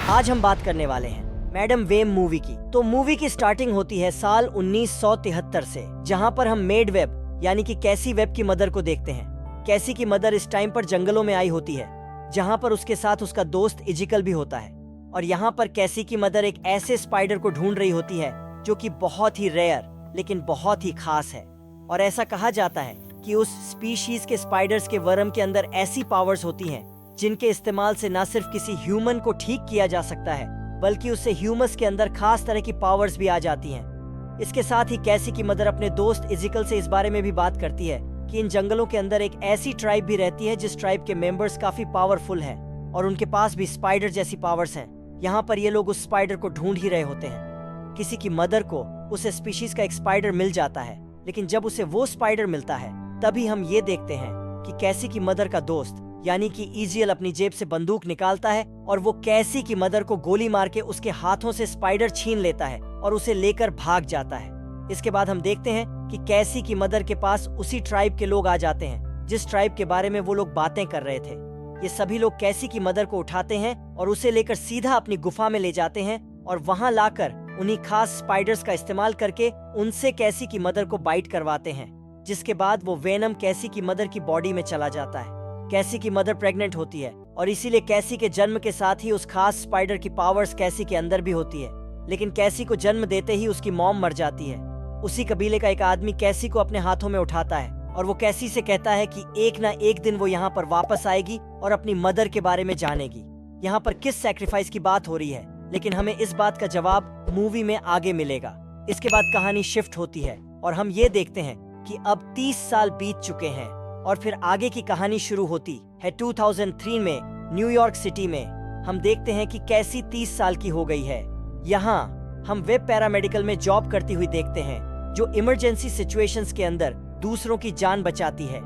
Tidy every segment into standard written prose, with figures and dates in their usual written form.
आज हम बात करने वाले हैं मैडम वेब मूवी की। तो मूवी की स्टार्टिंग होती है साल 1973 से, जहां पर हम मेड वेब यानी कि कैसी वेब की मदर को देखते हैं। कैसी की मदर इस टाइम पर जंगलों में आई होती है, जहां पर उसके साथ उसका दोस्त इजिकल भी होता है। और यहाँ पर कैसी की मदर एक ऐसे स्पाइडर को ढूंढ रही होती है जो कि बहुत ही रेयर लेकिन बहुत ही खास है। और ऐसा कहा जाता है कि उस स्पीशीज के स्पाइडर्स के वर्म के अंदर ऐसी पावर्स होती हैं जिनके इस्तेमाल से न सिर्फ किसी ह्यूमन को ठीक किया जा सकता है, बल्कि उससे ह्यूमस के अंदर खास तरह की पावर्स भी आ जाती हैं। इसके साथ ही कैसी की मदर अपने दोस्त इजिकल से इस बारे में भी बात करती है कि इन जंगलों के अंदर एक ऐसी ट्राइब भी रहती है जिस ट्राइब के मेंबर्स काफी पावरफुल हैं और उनके पास भी स्पाइडर जैसी पावर्स हैं। यहाँ पर ये लोग उस स्पाइडर को ढूंढ ही रहे होते हैं। किसी की मदर को उस स्पीशीज का एक स्पाइडर मिल जाता है, लेकिन जब उसे वो स्पाइडर मिलता है तभी हम ये देखते हैं कि कैसी की मदर का दोस्त यानी कि इजियल अपनी जेब से बंदूक निकालता है और वो कैसी की मदर को गोली मार के उसके हाथों से स्पाइडर छीन लेता है और उसे लेकर भाग जाता है। इसके बाद हम देखते हैं कि कैसी की मदर के पास उसी ट्राइब के लोग आ जाते हैं जिस ट्राइब के बारे में वो लोग बातें कर रहे थे। ये सभी लोग कैसी की मदर को उठाते हैं और उसे लेकर सीधा अपनी गुफा में ले जाते हैं और वहां लाकर उन्हीं खास स्पाइडर्स का इस्तेमाल करके उनसे कैसी की मदर को बाइट करवाते हैं, जिसके बाद वो वेनम कैसी की मदर की बॉडी में चला जाता है। कैसी की मदर प्रेग्नेंट होती है और इसीलिए कैसी के जन्म के साथ ही उस खास स्पाइडर की पावर्स कैसी के अंदर भी होती है। लेकिन कैसी को जन्म देते ही उसकी मॉम मर जाती है। उसी कबीले का एक आदमी कैसी को अपने हाथों में उठाता है और वो कैसी से कहता है कि एक ना एक दिन वो यहाँ पर वापस आएगी और अपनी मदर के बारे में जानेगी। यहाँ पर किस सैक्रिफाइस की बात हो रही है, लेकिन हमें इस बात का जवाब मूवी में आगे मिलेगा। इसके बाद कहानी शिफ्ट होती है और हम ये देखते हैं कि अब 30 साल बीत चुके हैं और फिर आगे की कहानी शुरू होती है 2003 में न्यूयॉर्क सिटी में। हम देखते हैं कि कैसी 30 साल की हो गई है। यहाँ हम वेब पैरामेडिकल में जॉब करती हुई देखते हैं जो इमरजेंसी सिचुएशंस के अंदर दूसरों की जान बचाती है।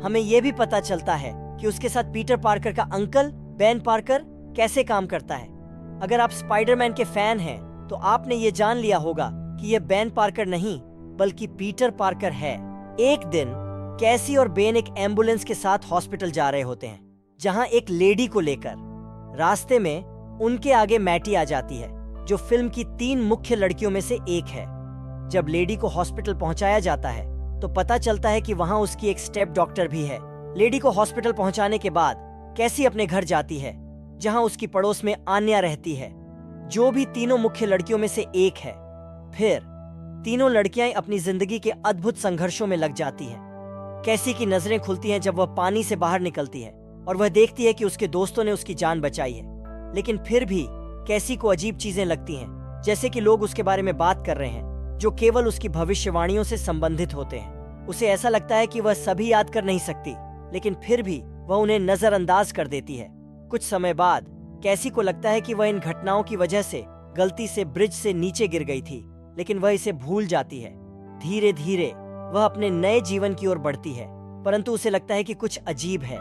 हमें यह भी पता चलता है कि उसके साथ पीटर पार्कर का अंकल बेन पार्कर कैसे काम करता है। अगर आप स्पाइडरमैन के फैन हैं तो आपने ये जान लिया होगा कि यह बेन पार्कर नहीं बल्कि पीटर पार्कर है। एक दिन कैसी और बेन एक एम्बुलेंस के साथ हॉस्पिटल जा रहे होते हैं, जहां एक लेडी को लेकर। रास्ते में उनके आगे मैटी आ जाती है जो फिल्म की 3 मुख्य लड़कियों में से एक है। जब लेडी को हॉस्पिटल पहुंचाया जाता है तो पता चलता है कि वहां उसकी एक स्टेप डॉक्टर भी है। लेडी को हॉस्पिटल पहुंचाने के बाद कैसी अपने घर जाती है, जहां उसकी पड़ोस में आन्या रहती है, जो भी तीनों मुख्य लड़कियों में से एक है। फिर तीनों लड़कियां अपनी जिंदगी के अद्भुत संघर्षों में लग जाती हैं। कैसी की नजरें खुलती हैं जब वह पानी से बाहर निकलती है और वह देखती है कि उसके दोस्तों ने उसकी जान बचाई है। लेकिन फिर भी कैसी को अजीब चीजें लगती हैं, जैसे कि लोग उसके बारे में बात कर रहे हैं जो केवल उसकी भविष्यवाणियों से संबंधित होते हैं। उसे ऐसा लगता है कि वह सभी याद कर नहीं सकती, लेकिन फिर भी वह उन्हें नजरअंदाज कर देती है। कुछ समय बाद कैसी को लगता है कि वह इन घटनाओं की वजह से गलती से ब्रिज से नीचे गिर गई थी, लेकिन वह इसे भूल जाती है। धीरे धीरे वह अपने नए जीवन की ओर बढ़ती है, परंतु उसे लगता है कि कुछ अजीब है।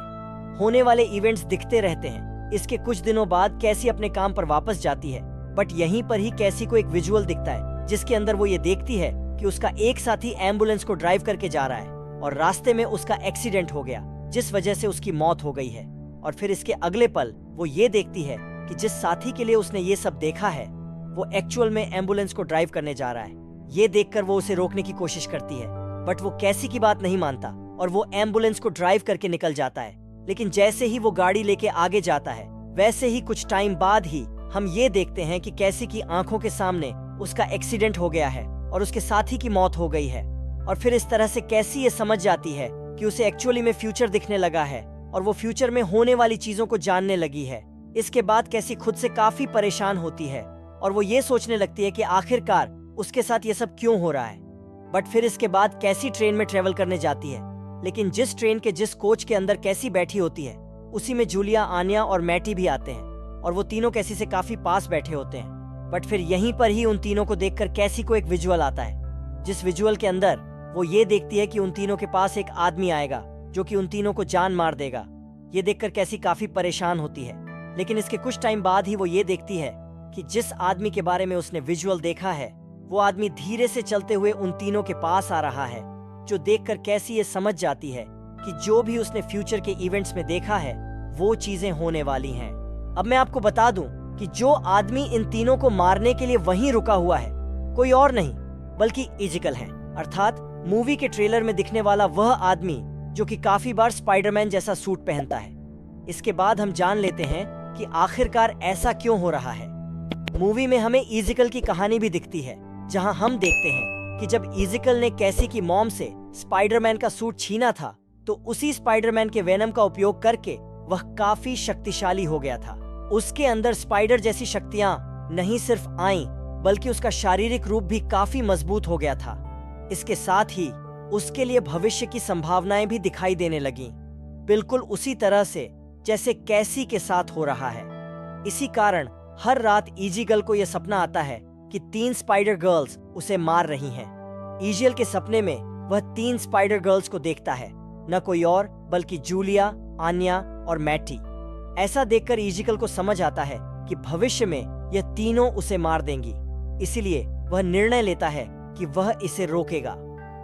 होने वाले इवेंट्स दिखते रहते हैं। इसके कुछ दिनों बाद कैसी अपने काम पर वापस जाती है, बट यहीं पर ही कैसी को एक विजुअल दिखता है जिसके अंदर वो ये देखती है कि उसका एक साथी एम्बुलेंस को ड्राइव करके जा रहा है और रास्ते में उसका एक्सीडेंट हो गया, जिस वजह से उसकी मौत हो गई है। और फिर इसके अगले पल वो ये देखती है कि जिस साथी के लिए उसने ये सब देखा है वो एक्चुअल में एम्बुलेंस को ड्राइव करने जा रहा है। ये देखकर वो उसे रोकने की कोशिश करती है, बट वो कैसी की बात नहीं मानता और वो एम्बुलेंस को ड्राइव करके निकल जाता है। लेकिन जैसे ही वो गाड़ी लेके आगे जाता है, वैसे ही कुछ टाइम बाद ही हम ये देखते हैं कि कैसी की आंखों के सामने उसका एक्सीडेंट हो गया है और उसके साथी की मौत हो गई है। और फिर इस तरह से कैसी ये समझ जाती है कि उसे एक्चुअली में फ्यूचर दिखने लगा है और वो फ्यूचर में होने वाली चीजों को जानने लगी है। इसके बाद कैसी खुद से काफी परेशान होती है और वो ये सोचने लगती है कि आखिरकार उसके साथ ये सब क्यों हो रहा है। बट फिर इसके बाद कैसी ट्रेन में ट्रेवल करने जाती है, लेकिन जिस ट्रेन के जिस कोच के अंदर कैसी बैठी होती है उसी में जूलिया, आन्या और मैटी भी आते हैं और वो तीनों कैसी से काफी पास बैठे होते हैं। बट फिर यहीं पर ही उन तीनों को देखकर कैसी को एक विजुअल आता है, जिस विजुअल के अंदर वो ये देखती है कि उन तीनों के पास एक आदमी आएगा जो कि उन तीनों को जान मार देगा। ये देखकर कैसी काफी परेशान होती है, लेकिन इसके कुछ टाइम बाद ही वो ये देखती है कि जिस आदमी के बारे में उसने विजुअल देखा है वो आदमी धीरे से चलते हुए उन तीनों के पास आ रहा है, जो देखकर कैसी ये समझ जाती है कि जो भी उसने फ्यूचर के इवेंट्स में देखा है वो चीजें होने वाली हैं। अब मैं आपको बता दूं कि जो आदमी इन तीनों को मारने के लिए वहीं रुका हुआ है कोई और नहीं बल्कि इजिकल है, अर्थात मूवी के ट्रेलर में दिखने वाला वह आदमी जो कि काफी बार स्पाइडरमैन जैसा सूट पहनता है। इसके बाद हम जान लेते हैं कि आखिरकार ऐसा क्यों हो रहा है। मूवी में हमें इजिकल की कहानी भी दिखती है, जहां हम देखते हैं कि जब इजिकल ने कैसी की मॉम से स्पाइडरमैन का सूट छीना था तो उसी स्पाइडरमैन के वेनम का उपयोग करके वह काफी शक्तिशाली हो गया था। उसके अंदर स्पाइडर जैसी शक्तियां नहीं सिर्फ आईं बल्कि उसका शारीरिक रूप भी काफी मजबूत हो गया था। इसके साथ ही उसके लिए भविष्य की संभावनाएं भी दिखाई देने लगीं, बिल्कुल उसी तरह से जैसे कैसी के साथ हो रहा है। इसी कारण हर रात इजिकल को यह सपना आता है कि 3 स्पाइडर गर्ल्स उसे मार रही हैं। इजिकल के सपने में वह 3 स्पाइडर गर्ल्स को देखता है, न कोई और बल्कि जूलिया, आन्या और मैटी। ऐसा देखकर इजिकल को समझ आता है कि भविष्य में यह तीनों उसे मार देंगी, इसीलिए वह निर्णय लेता है कि वह इसे रोकेगा।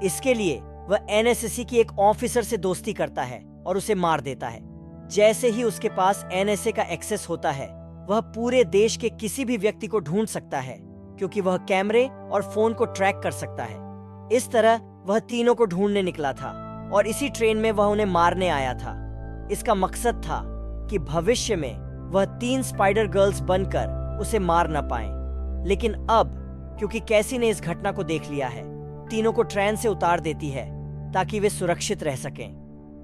इसके लिए वह एनएससी की एक ऑफिसर से दोस्ती करता है और उसे मार देता है। जैसे ही उसके पास एनएसए का एक्सेस होता है वह पूरे देश के किसी भी व्यक्ति को ढूंढ सकता है, क्योंकि वह कैमरे और फोन को ट्रैक कर सकता है। इस तरह वह तीनों को ढूंढने निकला था और इसी ट्रेन में वह उन्हें मारने आया था। इसका मकसद था कि भविष्य में वह 3 स्पाइडर गर्ल्स बनकर उसे मार न पाएं। लेकिन अब क्योंकि कैसी ने इस घटना को देख लिया है, तीनों को ट्रेन से उतार देती है ताकि वे सुरक्षित रह सकें।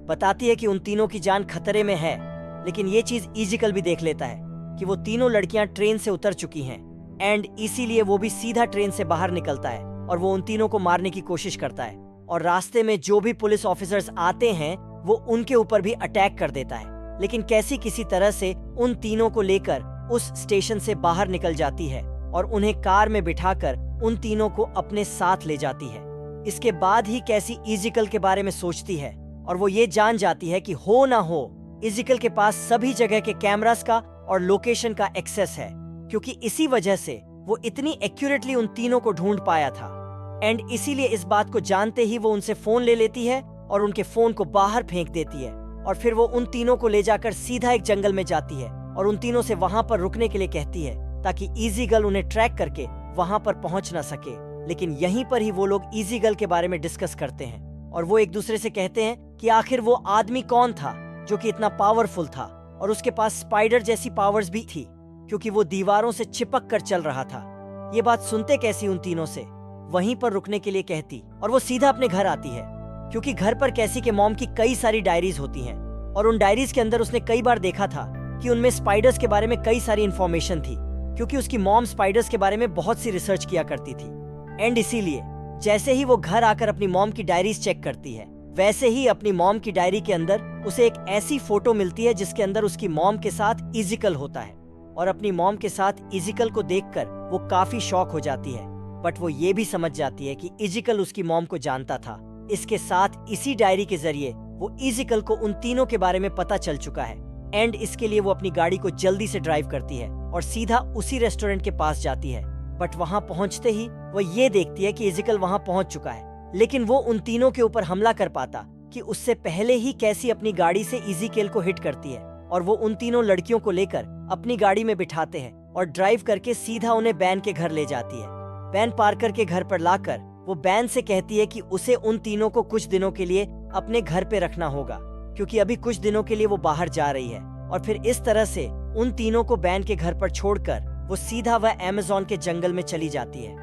बताती है कि उन तीनों की जान खतरे में है, लेकिन ये चीज इजिकल भी देख लेता है कि वो तीनों लड़कियां ट्रेन से उतर चुकी हैं एंड इसीलिए वो भी सीधा ट्रेन से बाहर निकलता है और वो उन तीनों को मारने की कोशिश करता है। और रास्ते में जो भी पुलिस ऑफिसर्स आते हैं वो उनके ऊपर भी अटैक कर देता है। लेकिन कैसी किसी तरह से उन तीनों को लेकर उस स्टेशन से बाहर निकल जाती है और उन्हें कार में बिठाकर उन तीनों को अपने साथ ले जाती है। इसके बाद ही कैसी इजिकल के बारे में सोचती है और वो ये जान जाती है कि हो ना हो इजिकल के पास सभी जगह के कैमरास का और लोकेशन का एक्सेस है, क्योंकि इसी वजह से वो इतनी एक्यूरेटली उन तीनों को ढूंढ पाया था। एंड इसीलिए इस बात को जानते ही वो उनसे फोन ले लेती है और उनके फोन को बाहर फेंक देती है और फिर वो उन तीनों को ले जाकर सीधा एक जंगल में जाती है और उन तीनों से वहां पर रुकने के लिए कहती है ताकि इजिकल उन्हें ट्रैक करके वहां पर पहुंच ना सके। लेकिन यहीं पर ही वो लोग इजिकल के बारे में डिस्कस करते हैं और वो एक दूसरे से कहते हैं कि आखिर वो आदमी कौन था जो कि इतना पावरफुल था और उसके पास स्पाइडर जैसी पावर्स भी थी, क्योंकि वो दीवारों से चिपक कर चल रहा था। ये बात सुनते कैसी उन तीनों से वहीं पर रुकने के लिए कहती और वो सीधा अपने घर आती है, क्योंकि घर पर कैसी के मॉम की कई सारी डायरीज होती हैं और उन डायरीज के अंदर उसने कई बार देखा था कि उनमें स्पाइडर्स के बारे में कई सारी इंफॉर्मेशन थी, क्योंकि उसकी मॉम स्पाइडर्स के बारे में बहुत सी रिसर्च किया करती थी। एंड इसीलिए जैसे ही वो घर आकर अपनी मॉम की डायरीज चेक करती है, वैसे ही अपनी मॉम की डायरी के अंदर उसे एक ऐसी फोटो मिलती है जिसके अंदर उसकी मॉम के साथ इजिकल होता है और अपनी मॉम के साथ इजिकल को देखकर वो काफी शॉक हो जाती है। बट वो ये भी समझ जाती है कि इजिकल उसकी मॉम को जानता था। इसके साथ इसी डायरी के जरिए वो इजिकल को उन तीनों के बारे में पता चल चुका है एंड इसके लिए वो अपनी गाड़ी को जल्दी से ड्राइव करती है और सीधा उसी रेस्टोरेंट के पास जाती है। बट वहां पहुंचते ही वो ये देखती है कि इजिकल वहां पहुंच चुका है, लेकिन वो उन तीनों के ऊपर हमला कर पाता कि उससे पहले ही कैसी अपनी गाड़ी से इजिकल को हिट करती है और वो उन तीनों लड़कियों को लेकर अपनी गाड़ी में बिठाते हैं और ड्राइव करके सीधा उन्हें बैन के घर ले जाती है। बैन पार्कर के घर पर लाकर वो बैन से कहती है कि उसे उन तीनों को कुछ दिनों के लिए अपने घर पे रखना होगा, क्योंकि अभी कुछ दिनों के लिए वो बाहर जा रही है। और फिर इस तरह से उन तीनों को बैन के घर पर छोड़कर वो सीधा वह अमेज़न के जंगल में चली जाती है।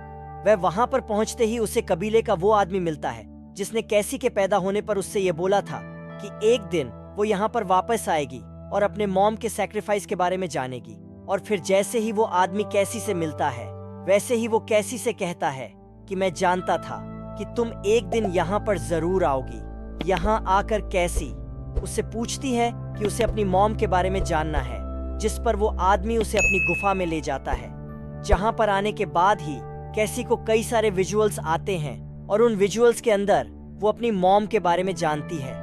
वह वहां पर पहुंचते ही उसे कबीले का वो आदमी मिलता है जिसने कैसी के पैदा होने पर उससे ये बोला था कि एक दिन वो यहाँ पर वापस आएगी और अपने मॉम के सैक्रिफाइस के बारे में जानेगी। और फिर जैसे ही वो आदमी कैसी से मिलता है, वैसे ही वो कैसी से कहता है कि मैं जानता था कि तुम एक दिन यहाँ पर जरूर आओगी। यहाँ आकर कैसी उससे पूछती है कि उसे अपनी मॉम के बारे में जानना है, जिस पर वो आदमी उसे अपनी गुफा में ले जाता है, जहाँ पर आने के बाद ही कैसी को कई सारे विजुअल्स आते हैं और उन विजुअल्स के अंदर वो अपनी मॉम के बारे में जानती है।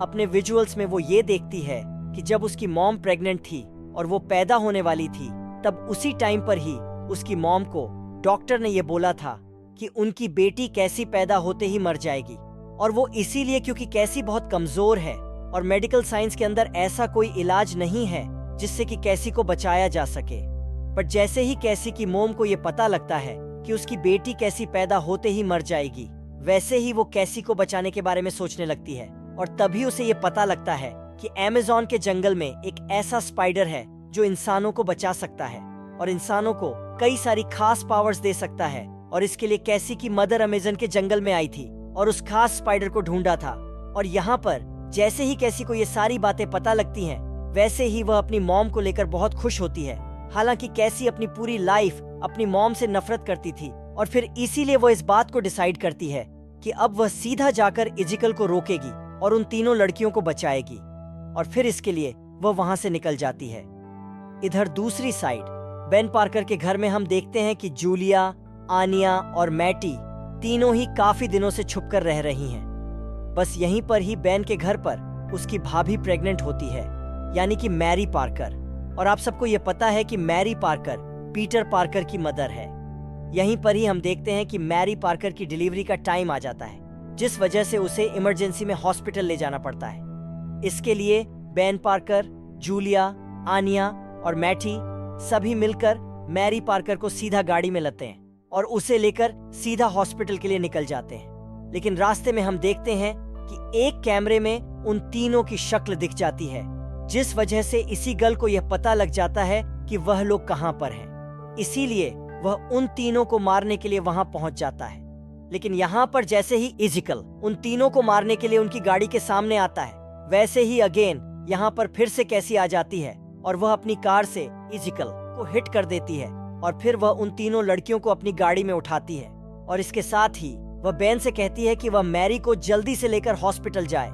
अपने विजुअल्स में वो ये देखती है कि जब उसकी मॉम प्रेग्नेंट थी और वो पैदा होने वाली थी, तब उसी टाइम पर ही उसकी मॉम को डॉक्टर ने ये बोला था कि उनकी बेटी कैसी पैदा होते ही मर जाएगी। और वो इसीलिए क्योंकि कैसी बहुत कमजोर है और मेडिकल साइंस के अंदर ऐसा कोई इलाज नहीं है जिससे कि कैसी को बचाया जा सके। बट जैसे ही कैसी की मोम को ये पता लगता है कि उसकी बेटी कैसी पैदा होते ही मर जाएगी, वैसे ही वो कैसी को बचाने के बारे में सोचने लगती है। और तभी उसे ये पता लगता है कि अमेज़न के जंगल में एक ऐसा स्पाइडर है जो इंसानों को बचा सकता है और इंसानों को कई सारी खास पावर्स दे सकता है। और इसके लिए कैसी की मदर अमेज़न के जंगल में आई थी और उस खास स्पाइडर को ढूंढा था। और यहाँ पर जैसे ही कैसी को ये सारी बातें पता लगती हैं, वैसे ही वह अपनी मॉम को लेकर बहुत खुश होती है। हालांकि कैसी अपनी पूरी लाइफ अपनी मॉम से नफरत करती थी और फिर इसीलिए वह इस बात को डिसाइड करती है कि अब वह सीधा जाकर इजिकल को रोकेगी और उन तीनों लड़कियों को बचाएगी। और फिर इसके लिए वह वहां से निकल जाती है। इधर दूसरी साइड बेन पार्कर के घर में हम देखते हैं कि जूलिया, आनिया और मैटी तीनों ही काफी दिनों से छुपकर रह रही हैं। बस यहीं पर ही बेन के घर पर उसकी भाभी प्रेग्नेंट होती है, यानी कि मैरी पार्कर। और आप सबको ये पता है कि मैरी पार्कर पीटर पार्कर की मदर है। यहीं पर ही हम देखते हैं कि मैरी पार्कर की डिलीवरी का टाइम आ जाता है, जिस वजह से उसे इमरजेंसी में हॉस्पिटल ले जाना पड़ता है। इसके लिए बेन पार्कर, जूलिया, आनिया और मैटी सभी मिलकर मैरी पार्कर को सीधा गाड़ी में लेते हैं और उसे लेकर सीधा हॉस्पिटल के लिए निकल जाते हैं। लेकिन रास्ते में हम देखते हैं कि एक कैमरे में उन तीनों की शक्ल दिख जाती है, जिस वजह से इसी गर्ल को यह पता लग जाता है कि वह लोग कहां पर हैं। इसीलिए वह उन तीनों को मारने के लिए वहां पहुंच जाता है। लेकिन यहाँ पर जैसे ही इजिकल उन तीनों को मारने के लिए उनकी गाड़ी के सामने आता है, वैसे ही अगेन यहाँ पर फिर से कैसी आ जाती है और वह अपनी कार से इजिकल को हिट कर देती है। और फिर वह उन तीनों लड़कियों को अपनी गाड़ी में उठाती है और इसके साथ ही वह बेन से कहती है कि वह मैरी को जल्दी से लेकर हॉस्पिटल जाए।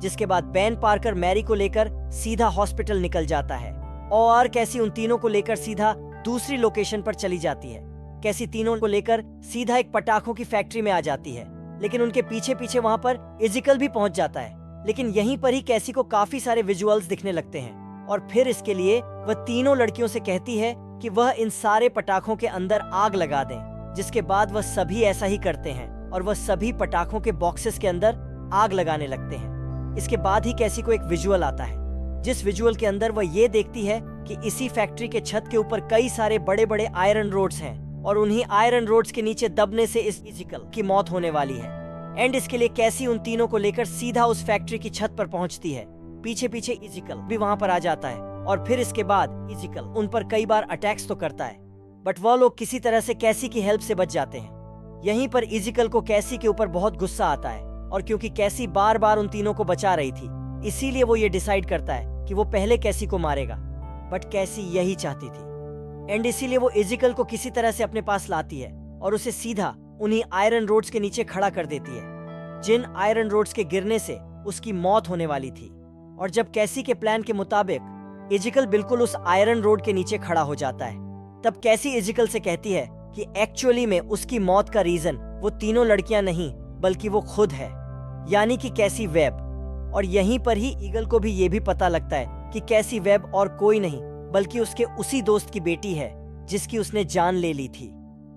जिसके बाद बेन पार्कर मैरी को लेकर सीधा हॉस्पिटल निकल जाता है और कैसी उन तीनों को लेकर सीधा दूसरी लोकेशन पर चली जाती है। कैसी तीनों को लेकर सीधा एक पटाखों की फैक्ट्री में आ जाती है, लेकिन उनके पीछे पीछे वहां पर इजिकल भी पहुंच जाता है। लेकिन यहीं पर ही कैसी को काफी सारे विजुअल्स दिखने लगते हैं और फिर इसके लिए वह तीनों लड़कियों से कहती है कि वह इन सारे पटाखों के अंदर आग लगा दें। जिसके बाद वह सभी ऐसा ही करते हैं और वह सभी पटाखों के बॉक्सेस के अंदर आग लगाने लगते हैं। इसके बाद ही कैसी को एक विजुअल आता है, जिस विजुअल के अंदर वह ये देखती है कि इसी फैक्ट्री के छत के ऊपर कई सारे बड़े बड़े आयरन रोड्स हैं और उन्हीं आयरन रोड्स के नीचे दबने से इस इजिकल की मौत होने वाली है। एंड इसके लिए कैसी उन तीनों को लेकर सीधा उस फैक्ट्री की छत पर पहुंचती है। पीछे पीछे इजिकल भी वहां पर आ जाता है और फिर इसके बाद इजिकल उन पर कई बार अटैक्स तो करता है, बट वह लोग किसी तरह से कैसी की हेल्प से बच जाते हैं। यहीं पर इजिकल को कैसी के ऊपर बहुत गुस्सा आता है और क्योंकि कैसी बार बार उन तीनों को बचा रही थी, इसीलिए वो ये डिसाइड करता है कि वो पहले कैसी को मारेगा। बट कैसी यही चाहती थी एंड इसीलिए वो इजिकल को किसी तरह से अपने पास लाती है और उसे सीधा उन्हीं आयरन रोड्स के नीचे खड़ा कर देती है, जिन आयरन रोड्स के गिरने से उसकी मौत होने वाली थी। और जब कैसी के प्लान के मुताबिक इजिकल बिल्कुल उस आयरन रोड के नीचे खड़ा हो जाता है, तब कैसी इजिकल से कहती है कि एक्चुअली में उसकी मौत का रीजन वो तीनों लड़कियां नहीं बल्कि वो खुद है, यानी कि कैसी वेब। और यहीं पर ही ईगल को भी ये भी पता लगता है कि कैसी वेब और कोई नहीं बल्कि उसके उसी दोस्त की बेटी है जिसकी उसने जान ले ली थी।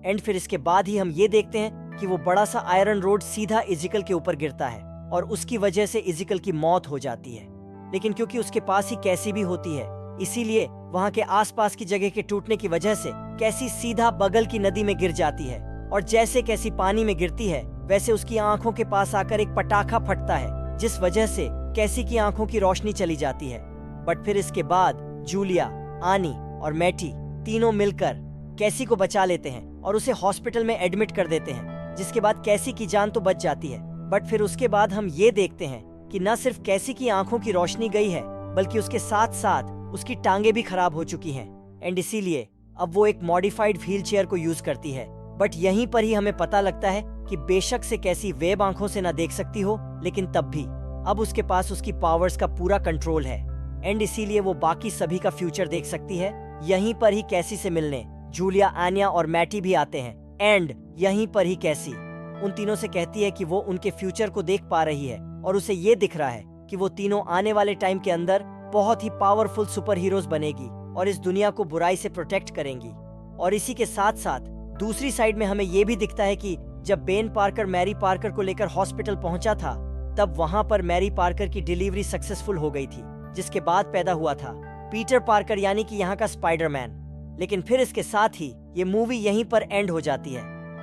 एंड फिर इसके बाद ही हम ये देखते हैं कि वो बड़ा सा आयरन रोड सीधा इजिकल के ऊपर गिरता है और उसकी वजह से इजिकल की मौत हो जाती है। लेकिन क्योंकि उसके पास ही कैसी भी होती है, इसीलिए वहां के आसपास की जगह के टूटने की वजह से कैसी सीधा बगल की नदी में गिर जाती है। और जैसे कैसी पानी में गिरती है, वैसे उसकी आंखों के पास आकर एक पटाखा फटता है, जिस वजह से कैसी की आंखों की रोशनी चली जाती है। बट फिर इसके बाद जूलिया, आनी और मैटी तीनों मिलकर कैसी को बचा लेते हैं और उसे हॉस्पिटल में एडमिट कर देते हैं, जिसके बाद कैसी की जान तो बच जाती है। बट फिर उसके बाद हम ये देखते हैं कि न सिर्फ कैसी की आंखों की रोशनी गई है, बल्कि उसके साथ साथ उसकी टांगे भी खराब हो चुकी हैं। एंड इसीलिए अब वो एक मॉडिफाइड व्हील चेयर को यूज करती है। बट यहीं पर ही हमें पता लगता है कि बेशक से कैसी वेब आंखों से ना देख सकती हो, लेकिन तब भी अब उसके पास उसकी पावर्स का पूरा कंट्रोल है एंड इसीलिए वो बाकी सभी का फ्यूचर देख सकती है। यहीं पर ही कैसी से मिलने जूलिया, आनिया और मैटी भी आते हैं एंड यहीं पर ही कैसी उन तीनों से कहती है कि वो उनके फ्यूचर को देख पा रही है और उसे ये दिख रहा है कि वो तीनों आने वाले टाइम के अंदर बहुत ही पावरफुल सुपर हीरोज बनेगी और इस दुनिया को बुराई से प्रोटेक्ट करेंगी। और इसी के साथ साथ दूसरी साइड में हमें ये भी दिखता है कि जब बेन पार्कर मैरी पार्कर को लेकर हॉस्पिटल पहुंचा था, तब वहां पर मैरी पार्कर की डिलीवरी सक्सेसफुल हो गई थी, जिसके बाद पैदा हुआ था पीटर पार्कर, यानी कि यहाँ का स्पाइडरमैन। लेकिन फिर इसके साथ ही ये मूवी यहीं पर एंड हो जाती है।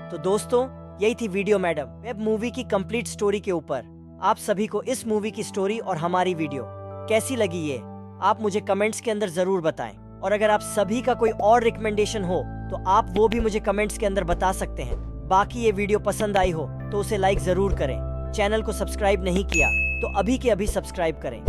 तो दोस्तों, यही थी वीडियो मैडम वेब मूवी की कंप्लीट स्टोरी के ऊपर। आप सभी को इस मूवी की स्टोरी और हमारी वीडियो कैसी लगी ये आप मुझे कमेंट्स के अंदर जरूर बताएं। और अगर आप सभी का कोई और रिकमेंडेशन हो तो आप वो भी मुझे कमेंट्स के अंदर बता सकते हैं। बाकी ये वीडियो पसंद आई हो तो उसे लाइक जरूर करें। चैनल को सब्सक्राइब नहीं किया तो अभी के अभी सब्सक्राइब करें।